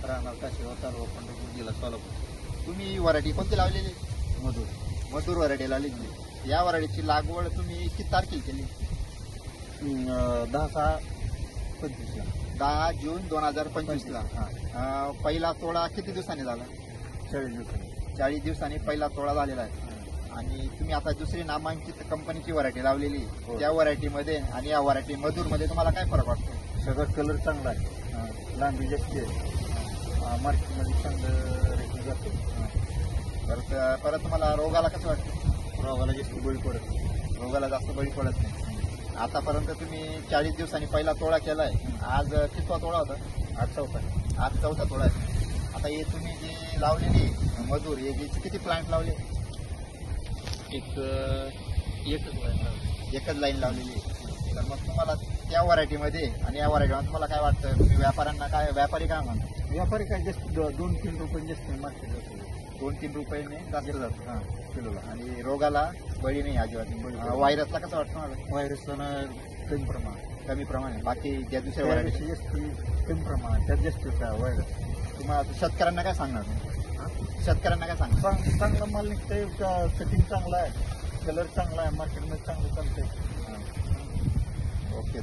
राहणार काशीगाव तालुका पंढरपूर जिल्हा सोलापूर. तुम्ही व्हरायटी कोणती लावलेली? मधूर मधुर व्हरायटी लावलेली. या व्हरायटीची लागवड तुम्ही किती तारखेला केली? 10/6/25 ला. 10 जून 2025 ला. हा, पहिला तोडा किती दिवसांनी झाला? 40 दिवसांनी. 40 दिवसांनी पहिला तोडा झालेला आहे. आणि तुम्ही आता दुसरी नामांकित कंपनीची व्हरायटी लावलेली. हो. त्या व्हरायटीमध्ये आणि या व्हरायटी मधुरमध्ये तुम्हाला काय फरक वाटतो? सगळं कलर चांगला आहे, लांबी जास्त आहे, मार्केटमध्ये चांगलं रेटिंग जातो. परत तुम्हाला रोगाला कसं वाटतं? रोगाला जास्त बळी पडत नाही. रोगाला जास्त बळी पडत नाही. आतापर्यंत तुम्ही 40 दिवसांनी पहिला तोडा केलाय. आज कितवा तोडा होता? आज चौथा आहे. आज चौथा तोडा आहे. आता हे तुम्ही जी लावलेली मधुर हे किती प्लांट लावले? एकच लाईन लावलेली. तर मग तुम्हाला त्या व्हरायटीमध्ये आणि या व्हरायटीमध्ये तुम्हाला काय वाटतं? तुम्ही व्यापाऱ्यांना काय, व्यापारी काय म्हणतात? व्यापारी काय जास्त 2-3 रुपये जास्त मार्केट जातो. 2-3 रुपयाने जास्त जातो. हां, किलोला. आणि रोगाला बळी नाही अजिबात. बळी. व्हायरसला कसं वाटतं मला? व्हायरसला कमी प्रमाणात, कमी प्रमाणे. बाकी ज्या दुसऱ्या व्हरायटी त्यापेक्षा जास्त कमी प्रमाणात, त्यात जास्त व्हायरस. तुम्हाला शेतकऱ्यांना काय सांगणार? शेतकऱ्यांना काय सांगणार? चांगला माल निघतंय, सेटिंग चांगला आहे, कलर चांगला आहे, मार्केटमध्ये चांगलं चालतंय. ओके.